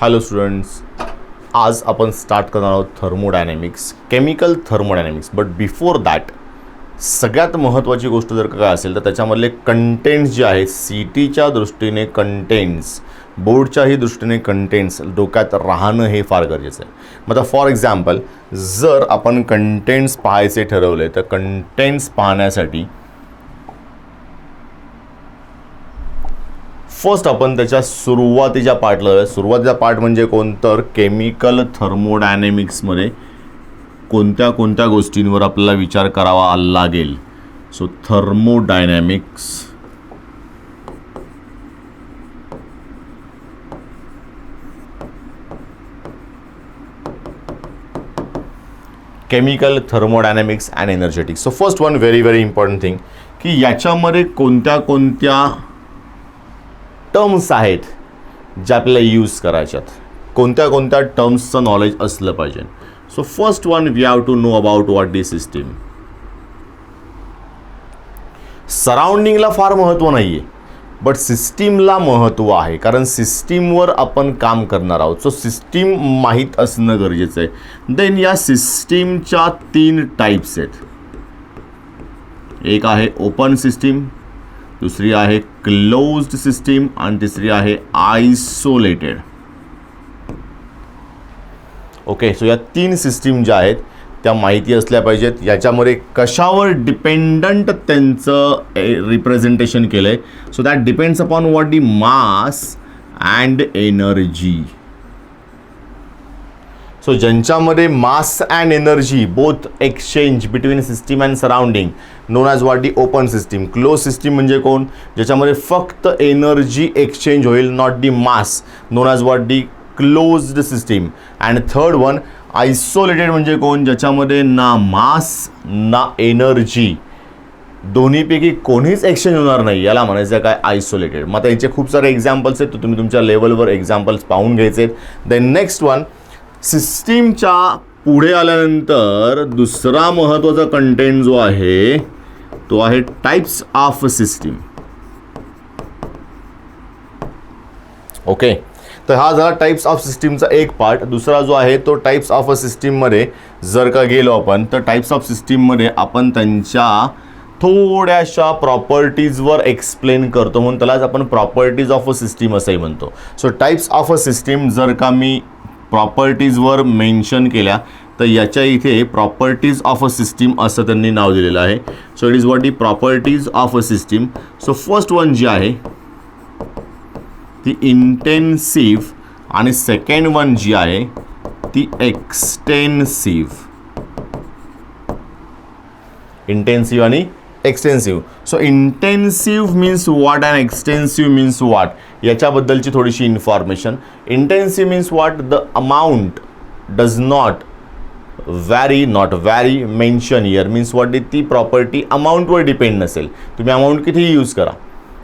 Hello students, आज आपण start करणार आहोत thermodynamics, chemical thermodynamics. But before that सगळ्यात महत्त्वाची गोष्ट जर का काय असेल तर त्याच्यामधले कंटेंट्स जे आहेत, सी टीच्या दृष्टीने कंटेंट्स, बोर्डच्याही दृष्टीने कंटेंट्स डोक्यात राहणं हे फार गरजेचं आहे. मग आता फॉर एक्झाम्पल जर आपण कंटेंट्स पाहायचे ठरवले तर कंटेंट्स पाहण्यासाठी फर्स्ट आपण त्याच्या सुरुवातीच्या पार्टला, सुरुवातीचा पार्ट म्हणजे कोणतं, केमिकल थर्मोडायनॅमिक्समध्ये कोणत्या कोणत्या गोष्टींवर आपल्याला विचार करावा लागेल. So thermodynamics, chemical thermodynamics and energetics. So first one very very important thing की याच्यामध्ये कोणत्या कोणत्या टर्म्स आहेत ज्या आपल्याला यूज करायच्यात, कोणत्या कोणत्या टर्म्सचं नॉलेज असलं पाहिजे. So first one we have to know about what the system. सराउंडिंगला फार महत्त्व नाही आहे, बट सिस्टीमला महत्त्व आहे, कारण सिस्टीमवर आपण काम करणार आहोत. सो सिस्टीम माहीत असणं गरजेचं आहे. देन या सिस्टीमच्या 3 टाईप्स आहेत. एक आहे ओपन सिस्टीम, दुसरी आहे क्लोज्ड सिस्टीम आणि तिसरी आहे आयसोलेटेड. ओके, सो या 3 सिस्टीम ज्या आहेत त्या माहिती असल्या पाहिजेत. याच्यामध्ये कशावर डिपेंडंट त्यांचं रिप्रेझेंटेशन केलं आहे. So that depends upon what the mass and energy. So ज्यांच्यामध्ये mass and energy both exchange between system and surrounding known as what the open system. Close system म्हणजे कोण, ज्याच्यामध्ये फक्त एनर्जी एक्सचेंज होईल, not the mass, known as what the closed system. And third one isolated म्हणजे कोण, ज्याच्यामध्ये ना मास ना एनर्जी दोन्हीपैकी कोणीच एक्सचेंज होणार नाही, याला म्हणायचं काय आयसोलेटेड. मग यांचे खूप सारे एक्झाम्पल्स आहेत, तर तुम्ही तुमच्या लेवलवर एक्झाम्पल्स पाहून घ्यायचे आहेत. देन नेक्स्ट वन, सिस्टीमच्या पुढे आल्यानंतर दुसरा महत्त्वाचा कंटेंट जो आहे तो आहे टाइप्स ऑफ सिस्टीम. ओके, तर हा झाला टाइप्स ऑफ सिस्टीमचा एक पार्ट. दुसरा जो आहे तो टाइप्स ऑफ अ सिस्टीममध्ये जर का गेलो आपण तर टाइप्स ऑफ सिस्टीममध्ये आपण त्यांच्या थोड्याशा प्रॉपर्टीजवर एक्सप्लेन करतो, म्हणून त्यालाच आपण प्रॉपर्टीज ऑफ अ सिस्टीम असंही म्हणतो. So types of a system जर का मी प्रॉपर्टीजवर मेन्शन केल्या तर याच्या इथे प्रॉपर्टीज ऑफ अ सिस्टीम असं त्यांनी नाव दिलेलं आहे. So it is what the properties of a system. So first one जी आहे ती इंटेन्सिव्ह आणि सेकंड वन जी आहे ती एक्सटेन्सिव्ह. इंटेन्सिव्ह आणि extensive. So intensive means what and extensive means what, याच्याबद्दलची थोडीशी information. Intensive means what, the amount does not vary, not vary mention here, means what ती प्रॉपर्टी अमाऊंटवर डिपेंड नसेल. तुम्ही अमाऊंट कितीही यूज करा,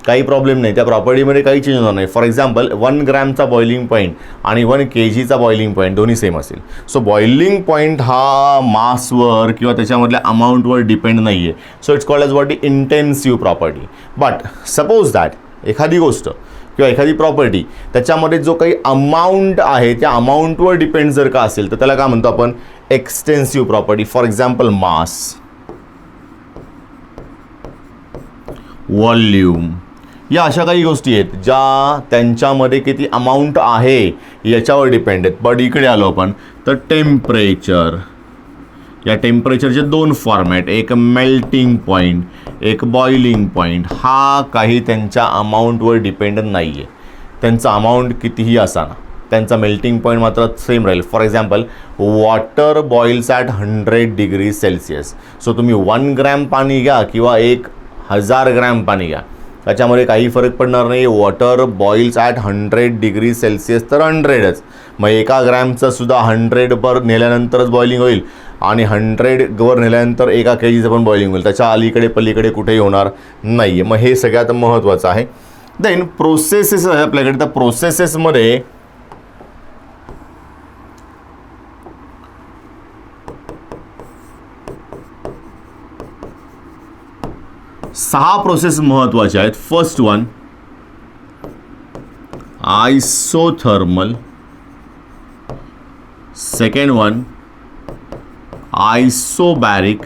काही प्रॉब्लेम नाही, त्या प्रॉपर्टीमध्ये काही चेंज होणार नाही. फॉर एक्झाम्पल 1 ग्रॅमचा बॉइलिंग पॉईंट आणि 1 kgचा बॉइलिंग पॉईंट दोन्ही सेम असेल. सो बॉइलिंग पॉईंट हा मासवर किंवा त्याच्यामधल्या अमाऊंटवर डिपेंड नाही आहे. So it's called as what the intensive property. But suppose that एखादी गोष्ट किंवा एखादी प्रॉपर्टी त्याच्यामध्ये जो काही अमाऊंट आहे त्या अमाऊंटवर डिपेंड जर का असेल तर त्याला काय म्हणतो आपण, extensive property. For example mass, volume, या अशा काही गोष्टी आहेत ज्या त्यांच्यामध्ये किती अमाऊंट आहे याच्यावर डिपेंड आहेत. बट इकडे आलो आपण तर टेम्परेचर, या टेम्परेचरचे 2 फॉर्मॅट, एक मेल्टिंग पॉईंट, एक बॉइलिंग पॉईंट. हा काही त्यांच्या अमाऊंटवर डिपेंडंट नाही आहे. त्यांचा अमाऊंट कितीही असाना, त्यांचा मेल्टिंग पॉईंट मात्र सेम राहील. For example water boils at 100 degree Celsius. So तुम्ही 1 ग्रॅम पाणी घ्या किंवा 1000 ग्रॅम पाणी घ्या, त्याच्यामध्ये काही फरक पडणार नाही. Water boils at 100 degree Celsius तर 100च. मग 1 ग्रॅमचं सुद्धा 100 नेल्यानंतरच बॉइलिंग होईल आणि 100 नेल्यानंतर 1 kgचं पण बॉइलिंग होईल. त्याच्या अलीकडे पलीकडे कुठेही होणार नाही आहे. मग हे सगळ्यात महत्त्वाचं आहे. देन प्रोसेसेस आहे आपल्याकडे. तर प्रोसेसेसमध्ये 6 प्रोसेस महत्त्वाच्या आहेत. First one isothermal, second one isobaric,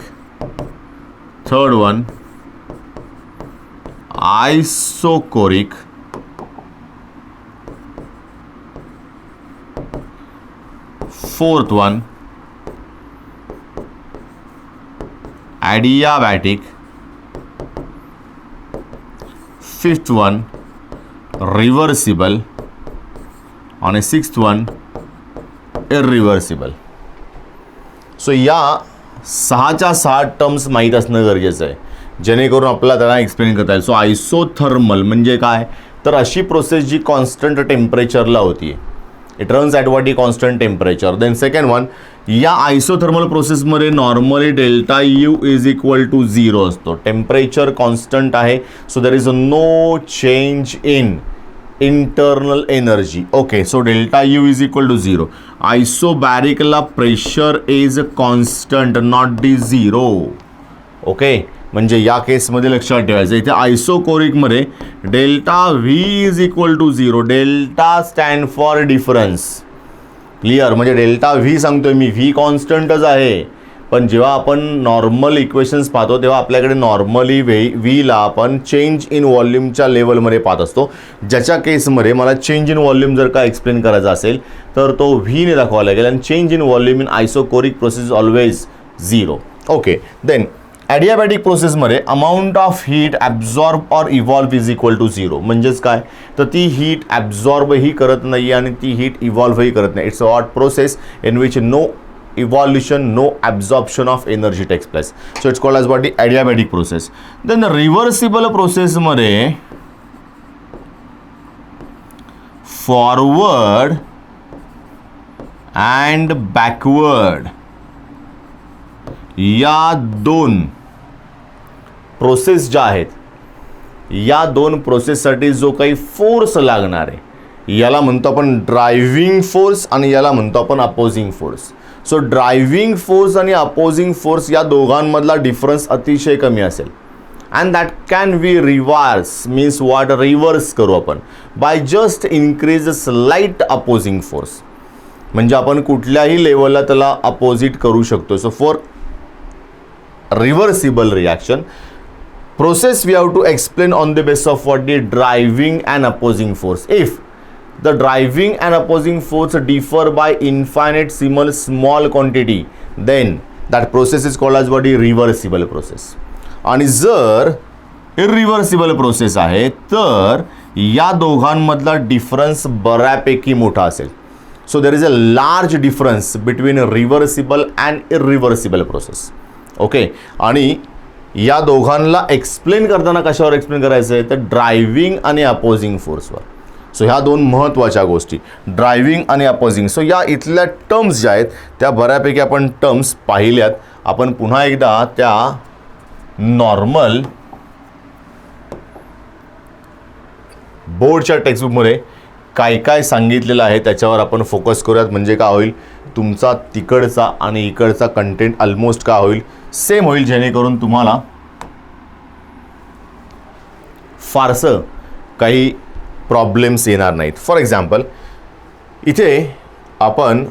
third one isochoric, fourth one adiabatic, fifth one reversible आणि सिक्स्थ वन इरिव्हर्सिबल. सो या 6च्या 6 टर्म्स माहीत असणं गरजेचं आहे, जेणेकरून आपल्याला त्यांना एक्सप्लेन करता येईल. सो आयसोथर्मल म्हणजे काय, तर अशी प्रोसेस जी कॉन्स्टंट टेम्परेचरला होती. It runs at what constant temperature. Then second one, या आयसोथर्मल प्रोसेसमध्ये normally delta U is equal to 0 असतो. टेम्परेचर कॉन्स्टंट आहे, so there is no change in internal energy. Okay, so delta U is equal to 0. आयसोबॅरिकला pressure is constant not D 0. Okay, म्हणजे या केसमध्ये लक्षात ठेवायचं. इथे आयसोकोरिकमध्ये delta V is equal to 0. Delta stand for difference. Clear, म्हणजे delta V सांगतोय मी, व्ही कॉन्स्टंटच आहे. पण जेव्हा आपण नॉर्मल इक्वेशन्स पाहतो तेव्हा आपल्याकडे नॉर्मली व्हीला आपण चेंज इन व्हॉल्यूमच्या लेवलमध्ये पाहत असतो. ज्याच्या केसमध्ये मला चेंज इन व्हॉल्यूम जर का एक्सप्लेन करायचा असेल तर तो व्हीने दाखवावा लागेल. आणि change in volume in isochoric process always 0. Okay, then adiabatic प्रोसेसमध्ये amount of heat absorb or evolve is equal to 0. म्हणजेच काय, तर ती हीट ॲब्झॉर्बही करत नाही आणि ती हीट इव्हॉल्वही करत नाही. It's a hot process in which no evolution, no absorption of energy takes place. So it's called as what the adiabatic process. Then the reversible process मध्ये forward and backward या दोन प्रोसेस ज्या आहेत, या दोन प्रोसेससाठी जो काही फोर्स लागणार आहे याला म्हणतो आपण ड्रायव्हिंग फोर्स आणि याला म्हणतो आपण opposing force. So driving force आणि अपोजिंग फोर्स या दोघांमधला डिफरन्स अतिशय कमी असेल. And that can be reverse, means what, reverse करू आपण by just increase slight opposing force. म्हणजे आपण कुठल्याही लेवलला त्याला अपोजिट करू शकतो. So for reversible reaction process we have to explain on the basis of what the driving and opposing force. If the driving and opposing force differ by infinitesimal small quantity, then that process is called as what the reversible process. आणि जर irreversible process आहे तर या दोघांमधला difference बऱ्यापैकी मोठा असेल. So there is a large difference between a reversible and irreversible process. Okay, आणि या दोघांना एक्सप्लेन करताना कशावर एक्सप्लेन करायचं आहे तर ड्रायव्हिंग आणि अपोजिंग फोर्सवर. सो ह्या दोन महत्त्वाच्या गोष्टी, ड्रायव्हिंग आणि अपोजिंग. सो या इथल्या टर्म्स ज्या आहेत त्या बऱ्यापैकी आपण टर्म्स पाहिल्यात. आपण पुन्हा एकदा त्या नॉर्मल बोर्डच्या टेक्स्टबुकमध्ये काय काय सांगितलेलं आहे त्याच्यावर आपण फोकस करूयात. म्हणजे काय होईल, तुमचा तिकडचा आणि इकडचा कंटेंट ऑलमोस्ट काय होईल, सेम होईल, जेणेकरून तुम्हाला फारसं काही प्रॉब्लेम्स येणार नाहीत. फॉर एक्झाम्पल इथे आपण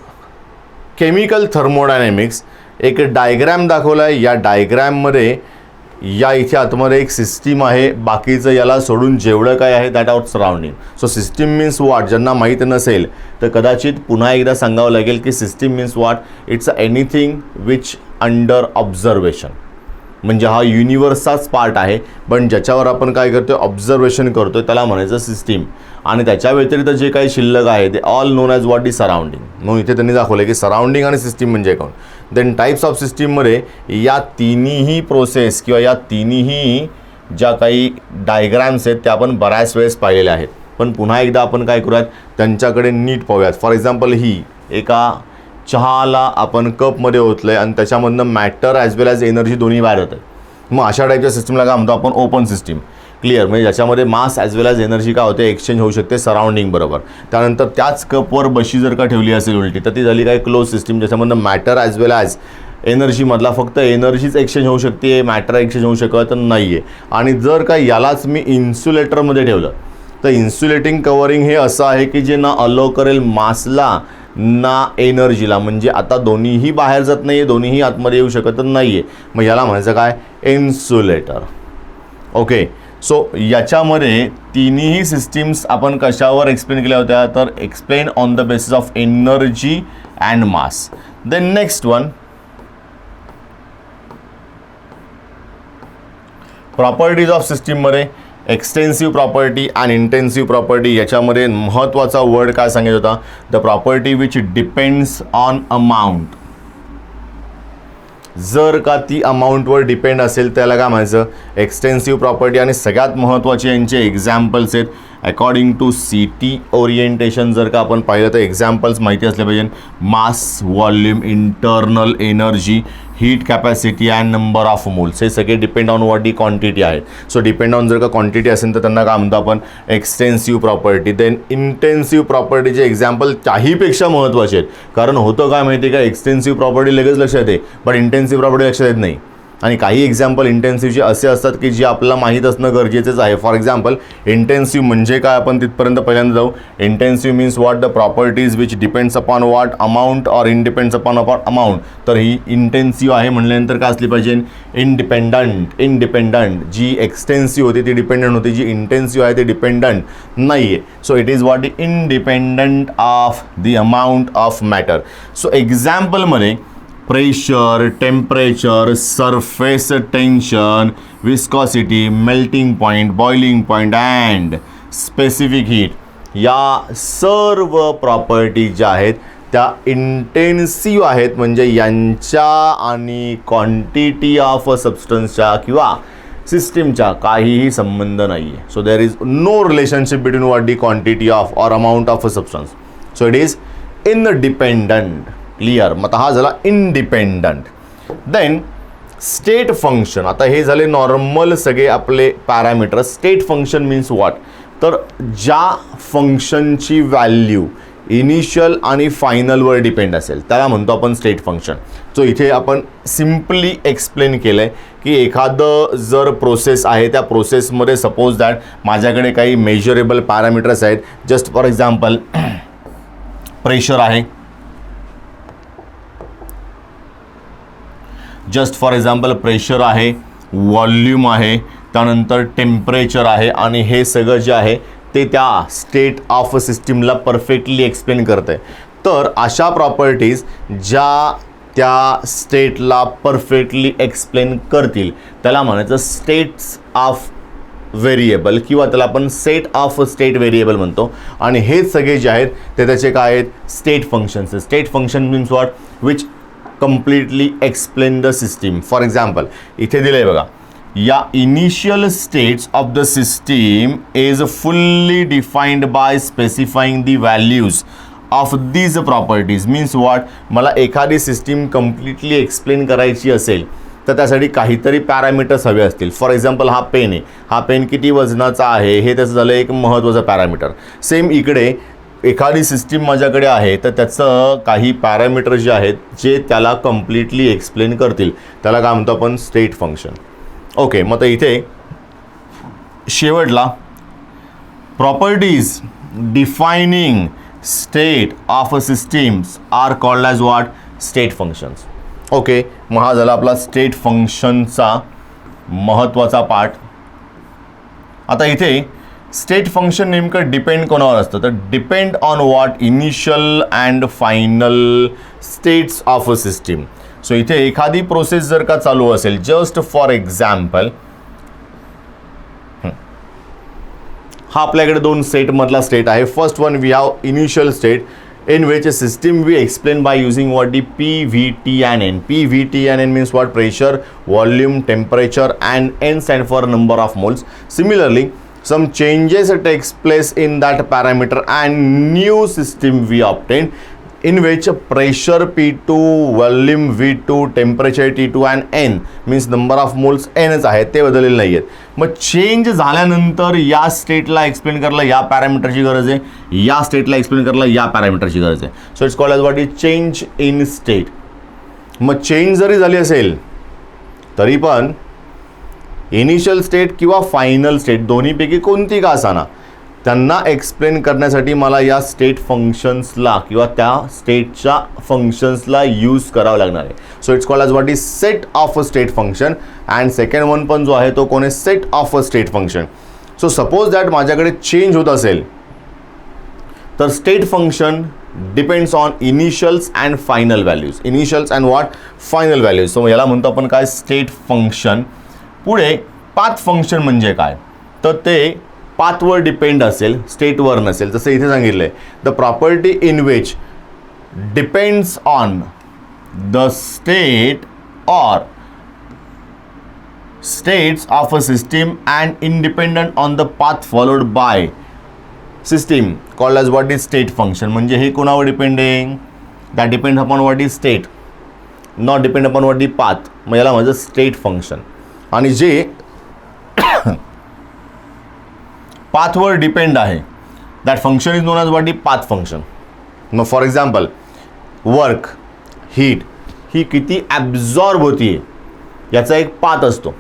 केमिकल थर्मोडायनॅमिक्स एक डायग्रॅम दाखवला आहे. या डायग्रॅममध्ये या इथे आतमध्ये एक सिस्टीम आहे, बाकीचं याला सोडून जेवढं काय आहे that out surrounding. So system means what, ज्यांना माहीत नसेल तर कदाचित पुन्हा एकदा सांगावं लागेल की system means what, it's anything which under observation. म्हणजे हा युनिवर्सचाच पार्ट आहे, पण ज्याच्यावर आपण काय करतो, ऑब्झर्वेशन करतो, त्याला म्हणायचं सिस्टीम. आणि त्याच्या व्यतिरिक्त जे काही शिल्लक आहे ते all non as what is surrounding. मग इथे त्यांनी दाखवलं की सराउंडिंग आणि सिस्टीम म्हणजे कोण. देन टाईप्स ऑफ सिस्टीममध्ये या तिन्ही प्रोसेस किंवा या तिन्ही ज्या काही डायग्रॅम्स आहेत त्या आपण बऱ्याच वेळेस पाहिलेल्या आहेत. पण पुन्हा एकदा आपण काय करूयात, त्यांच्याकडे नीट पाहूयात. फॉर एक्झाम्पल ही एका चहाला आपण कपमध्ये ओतलं आहे आणि त्याच्यामधनं मॅटर ॲज वेल ॲज एनर्जी दोन्ही बाहेर होत आहे. मग अशा टाईपच्या सिस्टीमला काय म्हणतो आपण, ओपन सिस्टीम. क्लिअर, म्हणजे ज्याच्यामध्ये मास ॲज वेल ॲज एनर्जी काय होते, एक्सचेंज होऊ शकते सराउंडिंग बरोबर. त्यानंतर त्याच कपवर बशी जर का ठेवली असेल उलटी तर ती झाली काय, क्लोज सिस्टीम, ज्याच्यामधनं मॅटर ॲज वेल ॲज एनर्जीमधला फक्त एनर्जीच एक्सचेंज होऊ शकते, मॅटर एक्सचेंज होऊ शकत नाही आहे. आणि जर का यालाच मी इन्सुलेटरमध्ये ठेवलं तर इन्सुलेटिंग कवरिंग हे असं आहे की जे ना अलो करेल मासला ना एनर्जीला, म्हणजे आता दोन्हीही बाहेर जात नाही आहे, दोन्हीही आतमध्ये येऊ शकत नाही आहे. मग याला म्हणायचं काय, इन्सुलेटर. ओके, सो याच्यामध्ये तिन्ही सिस्टीम्स आपण कशावर एक्सप्लेन केल्या होत्या, तर explain on the basis of energy and mass. Then next one, properties of सिस्टीममध्ये extensive property and intensive property. याच्यामध्ये महत्त्वाचा वर्ड काय सांगितलं होता, the property which depends on amount. जर का ती अमाऊंटवर डिपेंड असेल त्याला काय म्हणायचं, एक्सटेन्सिव्ह प्रॉपर्टी. आणि सगळ्यात महत्त्वाचे यांचे एक्झाम्पल्स आहेत अकॉर्डिंग टू CT ओरिएंटेशन. जर का आपण पाहिलं तर एक्झाम्पल्स माहिती असले पाहिजे, mass, volume, internal energy, heat capacity and number of moles. हे सगळे depend on what the quantity आहेत. सो डिपेंड ऑन जर का क्वांटिटी असेल तर त्यांना काय म्हणतो आपण, एक्सटेन्सिव्ह प्रॉपर्टी. देन इंटेन्सिव्ह प्रॉपर्टीचे एक्झाम्पल त्याहीपेक्षा महत्त्वाचे आहेत, कारण होतं काय माहिती आहे का, एक्सटेन्सिव्ह प्रॉपर्टी लगेच लक्षात येते बट इंटेन्सिव्ह प्रॉपर्टी लक्षात येत नाही. आणि काही एक्झाम्पल इंटेन्सिव्हचे असे असतात की जे आपल्याला माहीत असणं गरजेचंच आहे. फॉर एक्झाम्पल इंटेन्सिव्ह म्हणजे काय, आपण तिथपर्यंत पहिल्यांदा जाऊ. Intensive means what, the properties which depends upon what, amount or independs upon amount. तर ही इंटेन्सिव्ह आहे म्हटल्यानंतर काय असली पाहिजे, इंडिपेंडंट. जी एक्सटेन्सिव्ह होती ती डिपेंडंट होती, जी इंटेन्सिव्ह आहे ती डिपेंडंट नाही आहे. So it is what, independent of the amount of matter. So एक्झाम्पलमध्ये pressure, temperature, surface tension, viscosity, melting point, boiling point and specific heat, या सर्व प्रॉपर्टी ज्या आहेत त्या इंटेन्सिव्ह आहेत. म्हणजे यांच्या आणि क्वांटिटी ऑफ सबस्टन्सच्या किंवा सिस्टीमच्या काहीही संबंध नाही आहे. So there is no relationship between what the quantity of or amount of a substance. So it is independent. Clear. मग हा झाला इंडिपेंडंट. Then state function. आता हे झाले नॉर्मल सगळे आपले parameter. State function means what, तर ज्या फंक्शनची व्हॅल्यू इनिशियल आणि फायनलवर डिपेंड असेल त्याला म्हणतो आपण स्टेट फंक्शन. सो इथे आपण सिम्पली एक्सप्लेन केलं आहे की एखादं जर प्रोसेस आहे त्या प्रोसेसमध्ये सपोज दॅट माझ्याकडे काही मेजरेबल पॅरामीटर्स आहेत. जस्ट फॉर एक्झाम्पल प्रेशर आहे, प्रेशर आहे, व्हॉल्यूम आहे, त्यानंतर टेम्परेचर आहे आणि हे सगळं जे आहे ते त्या स्टेट ऑफ सिस्टीमला परफेक्टली एक्सप्लेन करतं आहे. तर अशा प्रॉपर्टीज ज्या त्या स्टेटला परफेक्टली एक्सप्लेन करतील त्याला म्हणायचं स्टेट्स ऑफ व्हेरिएबल किंवा त्याला आपण सेट ऑफ स्टेट व्हेरिएबल म्हणतो. आणि हे सगळे जे आहेत ते त्याचे काय आहेत, state functions. State function means what, which completely explain the system. For example, इथे दिलंय बघा, या initial states of the system is fully defined by specifying the values of these properties. Means what, मला एखादी सिस्टीम कम्प्लिटली एक्सप्लेन करायची असेल तर त्यासाठी काहीतरी पॅरामीटर्स हवे असतील. फॉर एक्झाम्पल हा पेन आहे, हा पेन किती वजनाचा आहे हे त्याचं झालं एक महत्त्वाचं पॅरामीटर. सेम इकडे एखादी सिस्टीम माझ्याकडे आहे तर त्याचं काही पॅरामीटर जे आहेत जे त्याला कम्प्लिटली एक्सप्लेन करतील त्याला काय म्हणतो आपण, स्टेट फंक्शन. ओके, मग तर इथे शेवटला properties defining state of systems are called as what, state functions. Okay, मग हा झाला आपला स्टेट फंक्शनचा महत्त्वाचा पार्ट. आता इथे स्टेट फंक्शन नेमकं डिपेंड कोणावर असतं, तर depend on what, initial and final states of a system. So इथे एखादी प्रोसेस जर का चालू असेल, जस्ट फॉर एक्झाम्पल हा आपल्याकडे दोन स्टेटमधला स्टेट आहे. First one we have initial state in which a system we explain by using what the P, V, T and N. P, V, T and N means what, pressure, volume, temperature and N stand for number of moles. Similarly, some changes takes place in that parameter and new system we obtain in which pressure P2, volume V2, temperature T2 and N means number of moles Nच आहेत, ते बदललेले नाही आहेत. मग change झाल्यानंतर या स्टेटला explain करायला या पॅरामीटरची गरज आहे, या स्टेटला एक्सप्लेन करायला या पॅरामीटरची गरज आहे. So it's called as what is change in state. मग चेंज जरी झाली असेल तरी पण इनिशियल स्टेट किंवा फायनल स्टेट दोन्हीपैकी कोणती का असाना त्यांना एक्सप्लेन करण्यासाठी मला या स्टेट फंक्शन्सला किंवा त्या स्टेटच्या फंक्शन्सला यूज करावं लागणार आहे. So it's called as what is set of a state function. And second one पण जो आहे तो कोण आहे, set of a state function. So suppose that माझ्याकडे चेंज होत असेल तर state function depends on initials and final values. Initials and what, final values. So याला म्हणतो आपण काय, स्टेट फंक्शन. पुढे पाथ फंक्शन म्हणजे काय, तर ते पाथवर डिपेंड असेल, स्टेटवर नसेल. जसं इथे सांगितलं आहे, the property in which depends on the state or states of a system and independent on the path followed by system called as what is state function. म्हणजे हे कोणावर depending, that depends upon what is state, not depend upon what is path. मग याला म्हणजे state function. आणि जे पाथवर depend आहे that function is known as what is path function. मग फॉर एक्झाम्पल वर्क, हीट ही किती ॲब्झॉर्ब होती याचा एक पाथ असतो.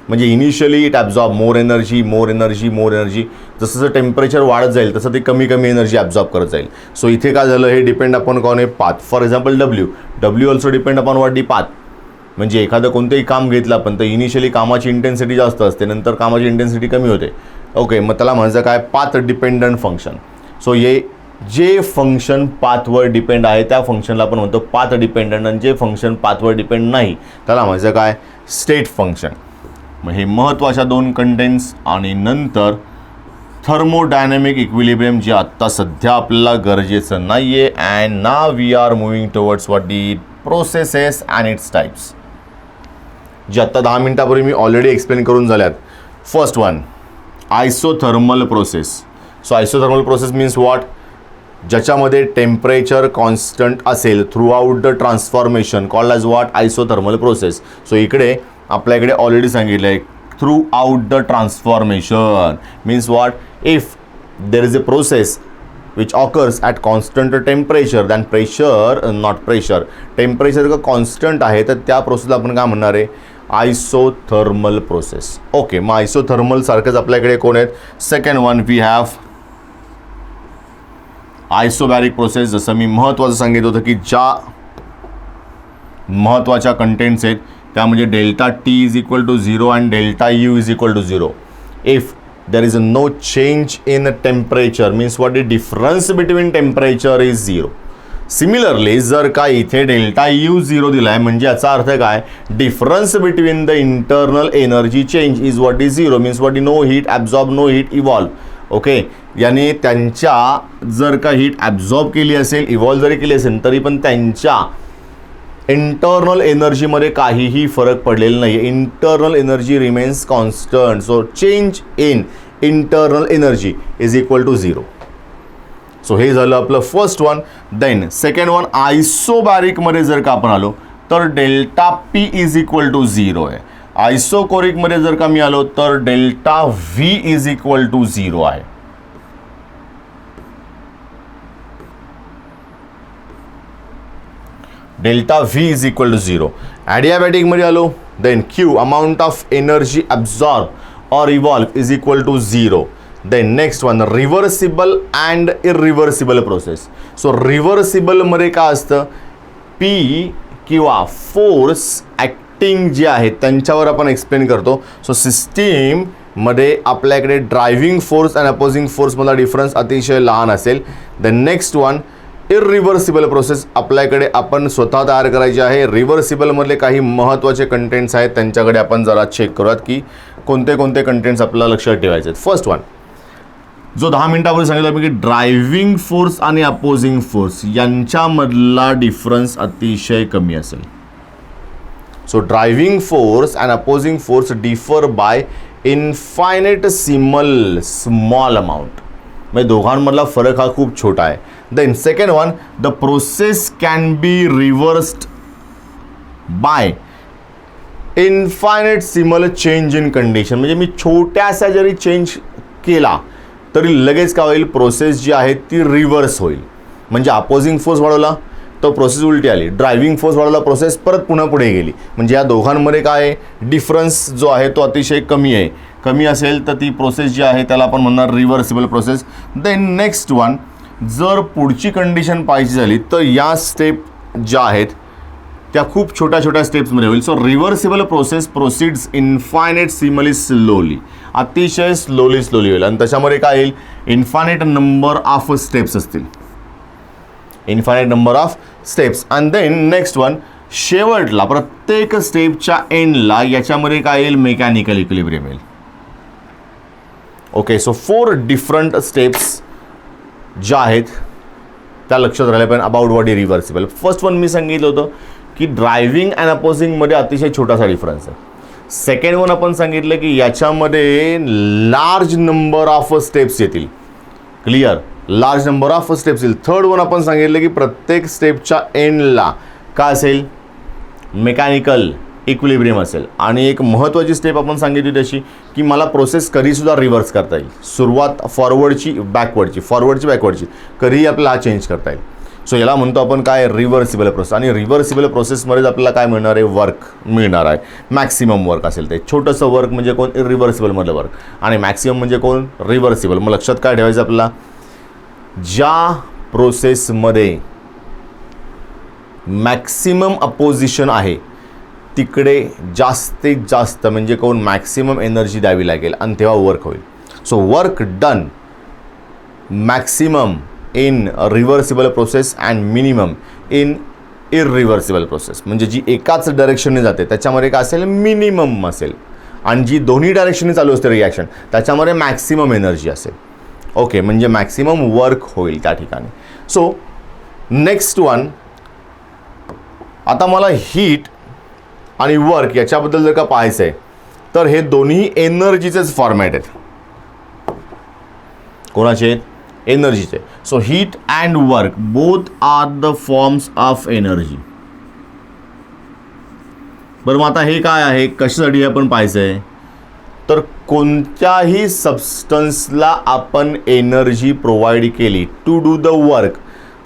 म्हणजे initially it absorb more energy, more energy, more energy. जसं जसं टेम्परेचर वाढत जाईल तसं ते कमी कमी एनर्जी ॲब्झॉर्ब करत जाईल. सो इथे काय झालं, हे डिपेंड अपॉन कोण आहे, path. For example W also depend upon what the path. म्हणजे एखादं कोणतंही काम घेतलं आपण तर इनिशियली कामाची इंटेन्सिटी जास्त असते, नंतर कामाची इंटेन्सिटी कमी होते. ओके, मग त्याला म्हणायचं काय, पाथ डिपेंडंट फंक्शन. सो हे जे फंक्शन पाथवर डिपेंड आहे त्या फंक्शनला आपण म्हणतो पाथ डिपेंडंट. आणि जे फंक्शन पाथवर डिपेंड नाही त्याला म्हणायचं काय, स्टेट फंक्शन. मग हे महत्त्वाच्या दोन कंटेंट्स. आणि नंतर थर्मोडायनॅमिक इक्विलिब्रियम जे आत्ता सध्या आपल्याला गरजेचं नाही आहे. And now we are moving towards what the processes and its types, जे आत्ता 10 मिनिटापूर्वी मी ऑलरेडी एक्सप्लेन करून झाल्यात. First one, isothermal process. So isothermal process means what, ज्याच्यामध्ये टेम्परेचर कॉन्स्टंट असेल throughout the transformation, called as what, isothermal process. So इकडे आपल्याकडे ऑलरेडी सांगितलं आहे, throughout the transformation means what, if there is a process which occurs at constant temperature than pressure, not pressure, temperature का constant आहे तर त्या प्रोसेसला आपण काय म्हणणार आहे, आयसोथर्मल प्रोसेस. ओके, मग आयसोथर्मल सारखंच आपल्याकडे कोण आहेत, second one we have isobaric process. जसं मी महत्त्वाचं सांगितलं होतं की ज्या महत्त्वाच्या कंटेंट्स आहेत त्या म्हणजे delta T is equal to 0 and delta U is equal to 0. If there is no change in temperature means what is difference between temperature is 0. Similarly जर का इथे डेल्टा यू 0 दिला आहे म्हणजे याचा अर्थ काय, difference between the internal energy change is what is 0 means what is no heat absorb, no heat evolve. Okay, याने त्यांच्या जर का हीट ॲब्झॉर्ब केली असेल, इव्हॉल्व जरी केली असेल तरी पण त्यांच्या इंटरनल एनर्जीमध्ये काहीही फरक पडलेला नाही. Internal energy remains constant. So change in internal energy is equal to 0. सो हे झालं आपलं first one. Then second one, आयसोबॅरिकमध्ये जर का आपण आलो तर delta P is equal to 0 आहे. आयसोकोरिकमध्ये जर का मी आलो तर delta V is equal to 0 आहे. Delta V is equal to 0. ॲडियाबॅटिकमध्ये आलो then Q, amount of energy absorb or evolve is equal to 0. Then next one, reversible and irreversible process. So रिव्हर्सिबलमध्ये काय असतं, पी किंवा फोर्स ॲक्टिंग जे आहेत त्यांच्यावर आपण एक्सप्लेन करतो. सो सिस्टीममध्ये आपल्याकडे ड्रायव्हिंग फोर्स अँड अपोजिंग फोर्समधला डिफरन्स अतिशय लहान असेल. Then next one, irreversible process आपल्याकडे आपण स्वतः तयार करायची आहे. रिव्हर्सिबलमधले काही महत्त्वाचे कंटेंट्स आहेत त्यांच्याकडे आपण जरा चेक करूयात की कोणते कोणते कंटेंट्स आपल्याला लक्षात ठेवायचे आहेत. फर्स्ट वन, जो 10 मिनिटापूर्वी सांगितलं मी की ड्रायव्हिंग फोर्स आणि अपोजिंग फोर्स यांच्यामधला डिफरन्स अतिशय कमी असेल. So driving force and opposing force differ by infinitesimal small amount. म्हणजे दोघांमधला फरक हा खूप छोटा आहे. Then second one, the process can be reversed by infinitesimal change in condition. म्हणजे मी छोट्यासा जरी चेंज केला तरी लगेच काय होईल, प्रोसेस जी आहे ती रिव्हर्स होईल. म्हणजे अपोजिंग फोर्स वाढवला तो प्रोसेस उलटी आली. ड्रायव्हिंग फोर्स वाढवला, प्रोसेस परत पुन्हा पुढे गेली. म्हणजे या दोघांमध्ये काय आहे, डिफरन्स जो आहे तो अतिशय कमी आहे. कमी असेल तर ती प्रोसेस जी आहे त्याला आपण म्हणणार reversible process. Then next one, जर पुढची कंडिशन पाहिजे झाली तर या स्टेप ज्या आहेत त्या खूप छोट्या छोट्या स्टेप्समध्ये होईल. So reversible process proceeds infinitesimally slowly, अतिशय स्लोली होईल. आणि त्याच्यामध्ये काय येईल, इन्फायनेट नंबर ऑफ स्टेप्स असतील, infinite number of steps. And then next one, शेवटला प्रत्येक स्टेपच्या एंडला याच्यामध्ये काय येईल, मेकॅनिकल इक्विलिब्रियम येईल. ओके, सो 4 डिफरंट स्टेप्स ज्या आहेत त्या लक्षात राहिल्या पाहिजे about what is reversible. First one मी सांगितलं होतं की ड्रायव्हिंग अँड अपोजिंगमध्ये अतिशय छोटासा डिफरन्स आहे. सेकंड वन आपण सांगितलं की याच्यामध्ये लार्ज नंबर ऑफ स्टेप्स येतील. Clear, large number of steps येईल. थर्ड वन आपण सांगितलं की प्रत्येक स्टेपच्या एंडला काय असेल, मेकॅनिकल इक्विलिब्रियम असेल. आणि एक महत्त्वाची स्टेप आपण सांगितली तशी की मला प्रोसेस कधीसुद्धा रिव्हर्स करता येईल. सुरुवात फॉरवर्डची बॅकवर्डची, फॉरवर्डची बॅकवर्डची, कधीही आपल्याला चेंज करता येईल. सो याला म्हणतो आपण काय, रिव्हर्सिबल प्रोसेस. आणि रिव्हर्सिबल प्रोसेसमध्येच आपल्याला काय मिळणार आहे, वर्क मिळणार आहे. मॅक्सिमम वर्क असेल ते. छोटंसं वर्क म्हणजे कोण, इरिव्हर्सिबलमधलं वर्क. आणि मॅक्सिमम म्हणजे कोण, रिव्हर्सिबल. मग लक्षात काय ठेवायचं आपल्याला, ज्या प्रोसेसमध्ये मॅक्सिमम अपोजिशन आहे तिकडे जास्तीत जास्त म्हणजे कोण, मॅक्सिमम एनर्जी द्यावी लागेल आणि तेव्हा वर्क होईल. So work done maximum in reversible process and minimum in irreversible process. म्हणजे जी एकाच डायरेक्शनने जाते त्याच्यामध्ये काय असेल, मिनिमम असेल. आणि जी दोन्ही डायरेक्शनने चालू असते रिॲक्शन त्याच्यामध्ये मॅक्सिमम एनर्जी असेल. ओके, म्हणजे मॅक्सिमम वर्क होईल त्या ठिकाणी. सो नेक्स्ट वन, आता मला हीट आणि वर्क याच्याबद्दल जर का पाहायचं आहे तर हे दोन्ही एनर्जीचेच फॉर्मॅट आहेत. कोणाचे आहेत, एनर्जीचे. So heat and work both are the forms of energy. बरं, मग आता हे काय आहे, कशासाठी आपण पाहायचं आहे, तर कोणत्याही सबस्टन्सला आपण एनर्जी प्रोव्हाइड केली to do the work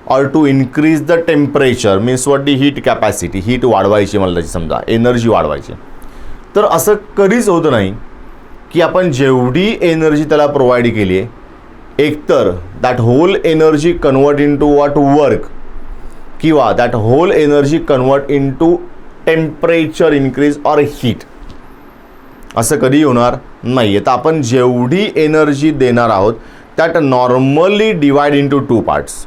or to increase the temperature, means what the heat capacity, heat वाढवायची मला त्याची समजा, एनर्जी वाढवायची. तर असं कधीच होतं नाही की आपण जेवढी एनर्जी त्याला प्रोव्हाइड केली आहे एकतर that whole energy convert into what, work, किंवा that whole energy convert into temperature increase और हीट. असं कधी होणार नाही आहे. तर आपण जेवढी एनर्जी देणार आहोत that normally divide into 2 parts.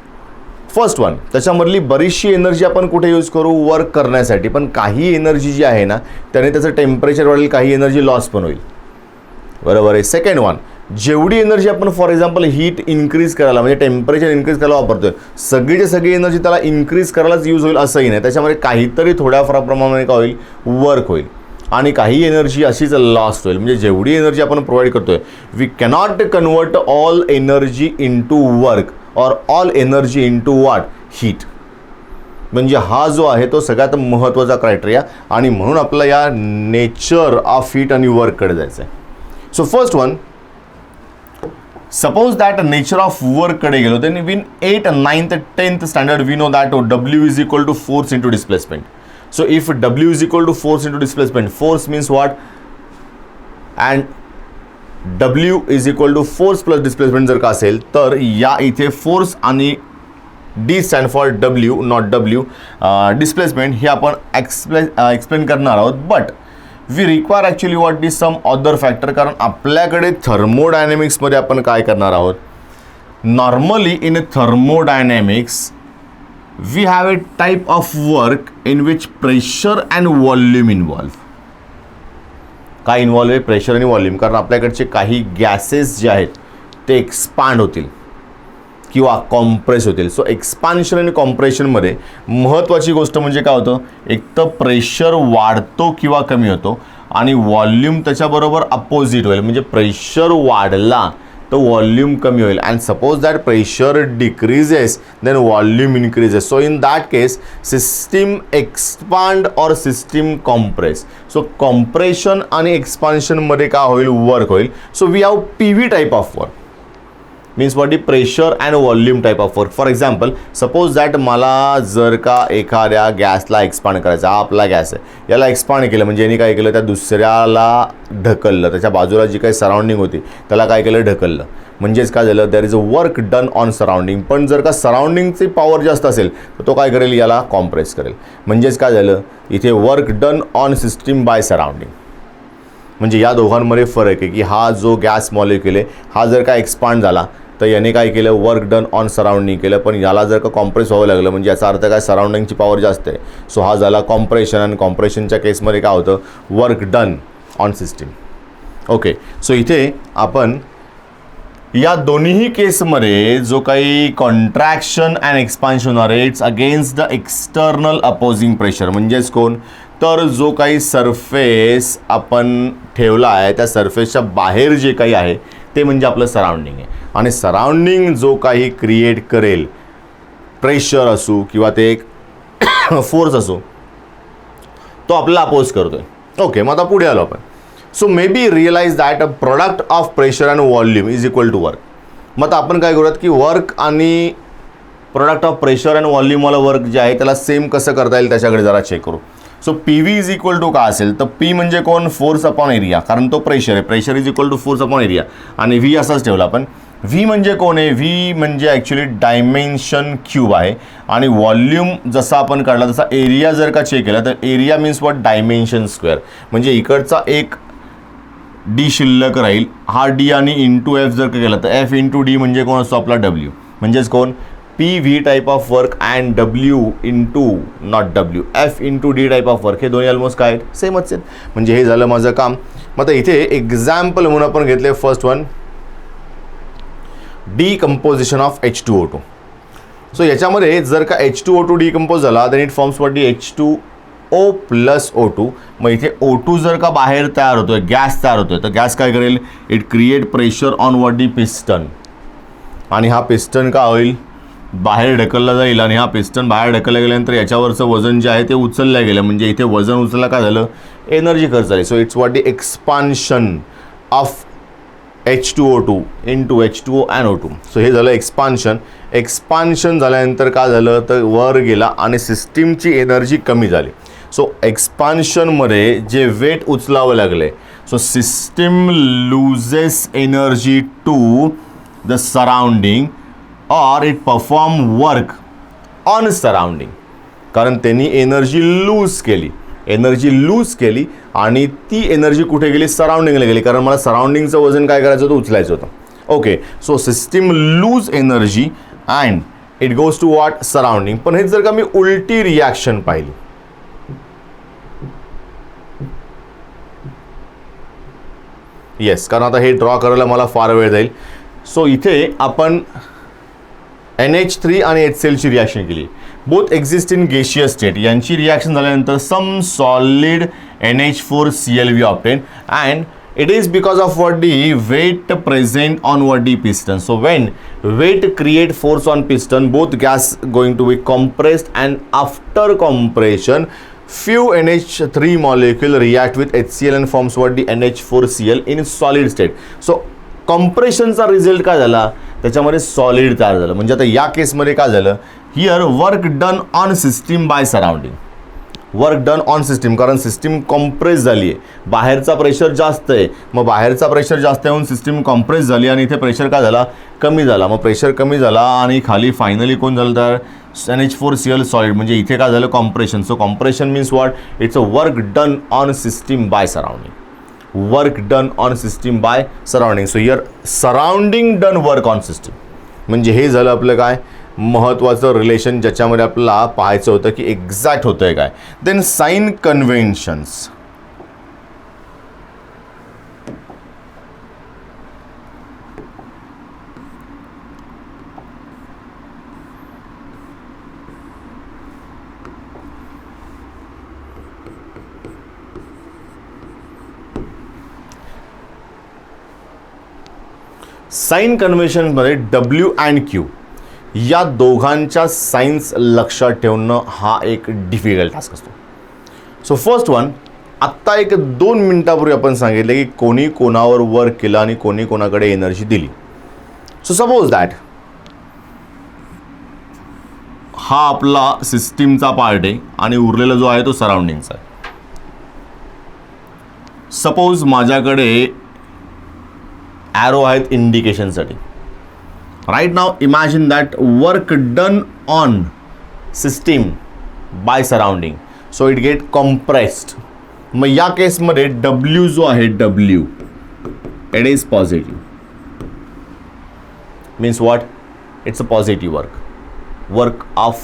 First one, त्याच्यामधली बरीचशी एनर्जी आपण कुठे यूज करू, वर्क करण्यासाठी. पण काही एनर्जी जी आहे ना त्याने त्याचं टेम्परेचर वाढेल, काही एनर्जी लॉस पण होईल. बरोबर आहे. सेकंड वन, जेवढी एनर्जी आपण फॉर एक्झाम्पल हीट इन्क्रीज करायला म्हणजे टेम्परेचर इन्क्रीज करायला वापरतोय, सगळीची सगळी एनर्जी त्याला इन्क्रीज करायलाच यूज होईल असंही नाही. त्याच्यामध्ये काहीतरी थोड्याफार प्रमाणाने काय होईल, वर्क होईल. आणि काही एनर्जी अशीच लॉस्ट होईल. म्हणजे जेवढी एनर्जी आपण प्रोव्हाइड करतोय, we cannot convert all energy into work और all energy into what, heat. म्हणजे हा जो आहे तो सगळ्यात महत्त्वाचा क्रायटेरिया. आणि म्हणून आपल्याला या नेचर ऑफ हीट आणि वर्ककडे जायचं आहे. So first one, suppose that nature of वर्ककडे गेलो then in 8th, 9th, 10th standard we know that W is equal to force into displacement. So if W is equal to force into displacement, force means what, and W is equal to force plus displacement जर का असेल तर या इथे force आणि D stand for W not W displacement हे आपण explain करणार आहोत. But we require actually what is some other factor. कारण आपल्याकडे थर्मोडायनॅमिक्समध्ये आपण काय करणार आहोत, normally in thermodynamics we have a type of work in which pressure and volume involve. काय इन्व्हॉल्व आहे, प्रेशर आणि व्हॉल्यूम. कारण आपल्याकडचे काही गॅसेस जे आहेत ते एक्सपांड होतील किंवा कॉम्प्रेस होतील. सो एक्सपान्शन आणि कॉम्प्रेशनमध्ये महत्त्वाची गोष्ट म्हणजे काय होतं, एक तर प्रेशर वाढतो किंवा कमी होतो आणि व्हॉल्यूम त्याच्याबरोबर अपोजिट होईल. म्हणजे प्रेशर वाढला तो वॉल्यूम कमी होईल. And suppose that pressure decreases then volume increases. So in that case system expand or system compress. So compression आणि एक्सपान्शनमध्ये काय होईल, वर्क होईल. So we have PV type of work. Means what the pressure and volume type of work. For example suppose that मला जर का एखाद्या गॅसला expand करायचा, हा आपला गॅस आहे, याला एक्सपांड केलं म्हणजे यांनी काय केलं, त्या दुसऱ्याला ढकललं, त्याच्या बाजूला जी काही सराउंडिंग होती त्याला काय केलं, ढकललं. म्हणजेच काय झालं, देर is a work done on surrounding. पण जर का सराउंडिंगची पॉवर जास्त असेल तर तो काय करेल, याला कॉम्प्रेस करेल. म्हणजेच काय झालं, इथे work done on system by surrounding. म्हणजे या दोघांमध्ये फरक आहे की हा जो गॅस मॉलिक्यूल आहे हा जर का एक्सपांड झाला तर याने काय केलं, वर्क डन ऑन सराउंडिंग केलं. पण याला जर का कॉम्प्रेस व्हावं लागलं म्हणजे याचा अर्थ काय, सराउंडिंगची पॉवर जास्त आहे. सो हा झाला कॉम्प्रेशन. आणि कॉम्प्रेशनच्या केसमध्ये काय होतं, work done on system. Okay, so इथे आपण या दोन्हीही केसमध्ये जो काही कॉन्ट्रॅक्शन अँड एक्सपान्शन होणार आहे it's against the external opposing pressure. म्हणजेच कोण, तर जो काही सरफेस आपण ठेवला आहे त्या सरफेसच्या बाहेर जे काही आहे ते म्हणजे आपलं सराउंडिंग आहे. आणि सराउंडिंग जो काही क्रिएट करेल, प्रेशर असो किंवा ते एक फोर्स असो, तो आपल्याला अपोज करतोय. ओके, मग आता पुढे आलो आपण. So may be realize that a product of pressure and volume is equal to work. मग आता आपण काय करूयात की वर्क आणि प्रोडक्ट ऑफ प्रेशर अँड व्हॉल्यूमवाला वर्क जे आहे त्याला सेम कसं करता येईल त्याच्याकडे जरा चेक करू. So P V is equal to काय असेल, तर पी म्हणजे कोण, फोर्स अपॉन एरिया, कारण तो प्रेशर आहे. Pressure is equal to force upon area. आणि व्ही असाच ठेवला आपण. व्ही म्हणजे कोण आहे, व्ही म्हणजे ॲक्च्युली डायमेन्शन क्यूब आहे. आणि व्हॉल्यूम जसा आपण काढला तसा एरिया जर का चेक केला तर area means what, dimension square. म्हणजे इकडचा एक डी शिल्लक राहील, हा डी आणि इंटू एफ जर का केला तर एफ इंटू डी म्हणजे कोण असतो, आपला डब्ल्यू. म्हणजेच कोण, P V type of work and W into not W F into D type of work. हे दोन्ही ऑलमोस्ट काय आहेत, सेमच आहेत. म्हणजे हे झालं माझं काम. मग आता इथे एक्झाम्पल म्हणून आपण घेतले first one, decomposition of H2O2. So याच्यामध्ये जर का H2O2 डिकम्पोज झाला then it forms what, H2O plus O2. मग इथे O2 जर का बाहेर तयार होतोय, गॅस तयार होतोय, तर गॅस काय करेल, it create pressure on what the piston. आणि हा पिस्टन का होईल, बाहेर ढकलला जाईल. आणि हा पिस्टन बाहेर ढकलला गेल्यानंतर याच्यावरचं वजन जे आहे ते उचललं गेलं. म्हणजे इथे वजन उचलला काय झालं, एनर्जी खर्च झाली. So it's what the expansion of H2O2 into H2O and O2. So हे झालं एक्सपान्शन. एक्सपान्शन झाल्यानंतर काय झालं, तर वर गेला आणि सिस्टीमची एनर्जी कमी झाली. सो एक्सपान्शनमध्ये जे वेट उचलावं लागले, so system loses energy to the surrounding और it perform work on surrounding. कारण त्यांनी एनर्जी लूज केली आणि ती एनर्जी कुठे गेली, सराउंडिंगला गेली. कारण मला सराउंडिंगचं वजन काय करायचं होतं, उचलायचं होतं. Okay, so system lose energy and it goes to what, surrounding. पण हे जर का मी उलटी रिॲक्शन पाहिली, येस, कारण आता हे ड्रॉ करायला मला फार वेळ जाईल. सो इथे आपण NH3 आणि HCl ची रिॲक्शन केली. Both exist in gaseous state. यांची रिॲक्शन झाल्यानंतर some solid NH4Cl we obtain and it is because of what the weight present on what the piston. So when weight create force on piston, both gas going to be compressed, and after compression few NH3 molecule react with HCl and forms what the NH4Cl in solid state. So कॉम्प्रेशनचा result काय झाला, त्याच्यामध्ये solid तयार झालं. म्हणजे आता या केसमध्ये काय झालं, here work done on system by surrounding. Work done on system, कारण सिस्टीम कॉम्प्रेस झाली आहे, बाहेरचा प्रेशर जास्त आहे. मग बाहेरचा प्रेशर जास्त येऊन सिस्टीम कॉम्प्रेस झाली आणि इथे प्रेशर काय झाला, कमी झाला. मग प्रेशर कमी झाला आणि खाली फायनली कोण झालं, तर NH4Cl सॉलिड. म्हणजे इथे काय झालं, compression. So compression means what, it's a work done on system by surrounding. Work done on system by surrounding. So here surrounding done work on system. म्हणजे हे झालं आपलं काय, महत्त्वाचं रिलेशन ज्याच्यामध्ये आपल्याला पाहायचं होतं की एक्झॅक्ट होतं आहे काय. Then sign conventions. साइन कन्व्हेन्शनमध्ये W अँड Q या दोघांच्या साइन्स लक्षात ठेवणं हा एक डिफिकल्ट टास्क असतो. सो फर्स्ट वन, आत्ता एक 2 मिनिटापूर्वी आपण सांगितलं की कोणी कोणावर वर्क केलं आणि कोणी कोणाकडे एनर्जी दिली. सो सपोज दॅट हा आपला सिस्टीमचा पार्ट आहे आणि उरलेला जो आहे तो सराउंडिंगचा आहे. सपोज माझ्याकडे ॲरो आहेत इंडिकेशनसाठी. Right now imagine that work done on system by surrounding, so it get compressed. मग या केसमध्ये डब्ल्यू जो आहे W it is positive. Means what? It's a positive work of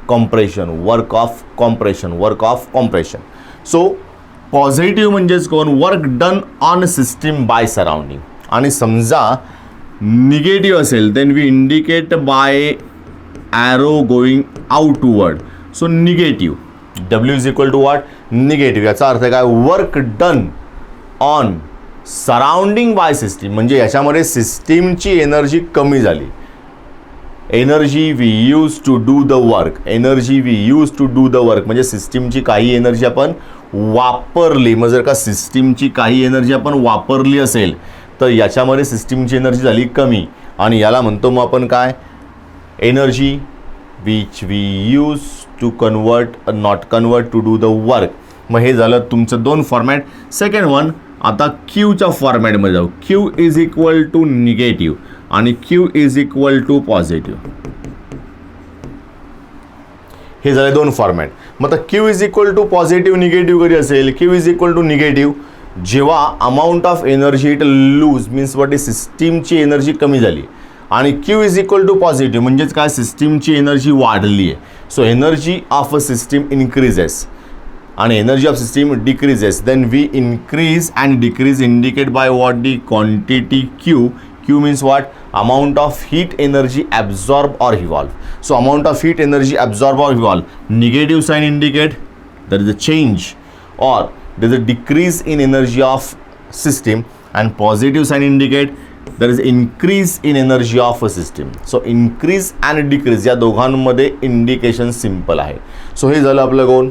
compression, work of compression, work of compression. So positive म्हणजेच कोण? Work done on system by surrounding. आणि समजा negative असेल then we indicate by arrow going outward. So negative, W is equal to what? Negative. याचा अर्थ काय? Work done on surrounding by system, म्हणजे याच्यामध्ये सिस्टीमची एनर्जी कमी झाली. Energy we use to do the work, energy we use to do the work म्हणजे सिस्टीमची काही एनर्जी आपण वापरली. मग जर का सिस्टीमची काही एनर्जी आपण वापरली असेल तर याच्यामध्ये सिस्टीमची एनर्जी झाली कमी, आणि याला म्हणतो मग आपण काय? Energy which we use to convert not convert to do the work. मग हे झालं तुमचं दोन फॉर्मॅट. सेकंड वन, आता क्यूच्या फॉर्मॅटमध्ये जाऊ. Q is equal to negative आणि Q is equal to positive. हे झाले दोन फॉर्मॅट. मग आता Q is equal to positive negative कधी असेल? Q is equal to negative जेव्हा amount of energy it lose, means what? सिस्टीमची एनर्जी कमी झाली. आणि Q is equal to positive म्हणजेच काय? सिस्टीमची एनर्जी वाढली आहे. So energy of a system increases आणि energy of system decreases. Then we increase and decrease indicate by what? The quantity Q. Q means what? Amount of heat energy absorbed or evolved. So amount of heat energy absorbed or evolved. Negative sign indicate there is a change or there is a decrease in energy of system, and positive sign indicate there is increase in energy of a system. So increase and decrease या दोघांमध्ये indication simple आहे. So हे झालं आपलं कोण?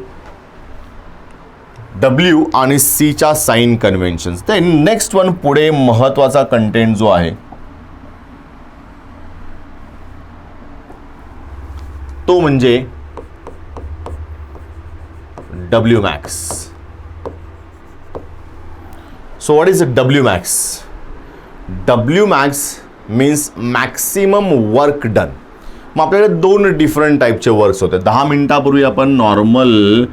W आणि सीच्या sign conventions. Then next one, पुढे महत्त्वाचा कंटेंट जो आहे तो म्हणजे W max. So what is W max? W max means maximum work done. मग आपल्याकडे दोन डिफरंट टाईपचे वर्क्स होते. 10 मिनिटापूर्वी आपण नॉर्मल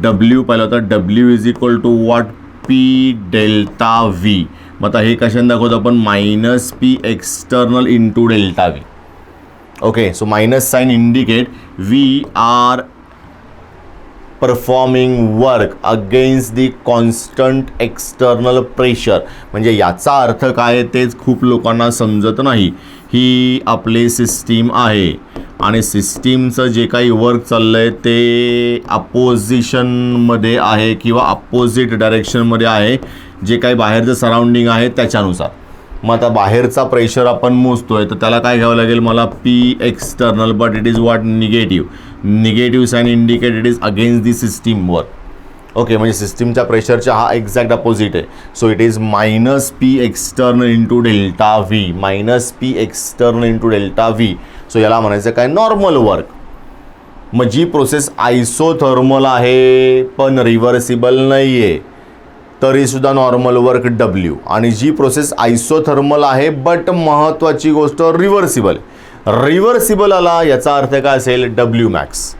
डब्ल्यू पाहिलं होतं. W is equal to what? P delta V. मग आता हे कशाने दाखवतो आपण? Minus P external into delta V. Okay, so minus sign indicate we are performing work against the constant external pressure. म्हणजे याचा अर्थ काय तेच खूप लोकांना समजत नाही. ही आपली सिस्टीम आहे आणि सिस्टीमचं जे काही वर्क चाललं आहे ते अपोजिशनमध्ये आहे किंवा अपोजिट डायरेक्शनमध्ये आहे जे काही बाहेरचं सराउंडिंग आहे त्याच्यानुसार. मग आता बाहेरचा प्रेशर आपण मोजतोय तर त्याला काय घ्यावं लागेल? मला P external, but it is what? Negative. Negative sign indicate it is against the system work. Okay, म्हणजे सिस्टीमच्या प्रेशरचा हा एक्झॅक्ट अपोजिट आहे. So it is minus P external into delta V. Minus P external into delta V. So याला म्हणायचं काय? Normal work. मग जी प्रोसेस आयसोथर्मल आहे पण रिव्हर्सिबल नाही आहे तरीसुद्धा नॉर्मल वर्क डब्ल्यू. आणि जी प्रोसेस आयसोथर्मल आहे बट महत्त्वाची गोष्ट रिव्हर्सिबल. रिव्हर्सिबल आला याचा अर्थ काय असेल? W max.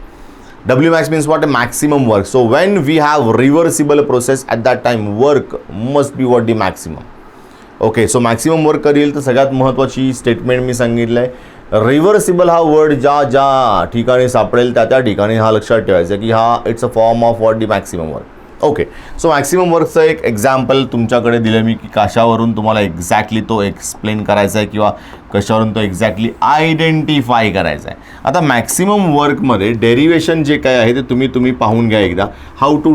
W max means what? Maximum work. So when we have reversible process at that time work must be what? The maximum. Okay, so maximum work करेल तर सगळ्यात महत्त्वाची स्टेटमेंट मी सांगितलं आहे. रिव्हर्सिबल हा वर्ड ज्या ज्या ठिकाणी सापडेल त्या त्या ठिकाणी हा लक्षात ठेवायचा की हा it's a form of what? The maximum work. Okay, so maximum वर्कचं एक एक्झाम्पल तुमच्याकडे दिलं मी की कशावरून तुम्हाला एक्झॅक्टली तो एक्सप्लेन करायचा आहे किंवा कशावरून तो एक्झॅक्टली आयडेंटिफाय करायचा आहे. आता मॅक्सिमम वर्कमध्ये डेरिवेशन जे काय आहे ते तुम्ही पाहून घ्या एकदा. How to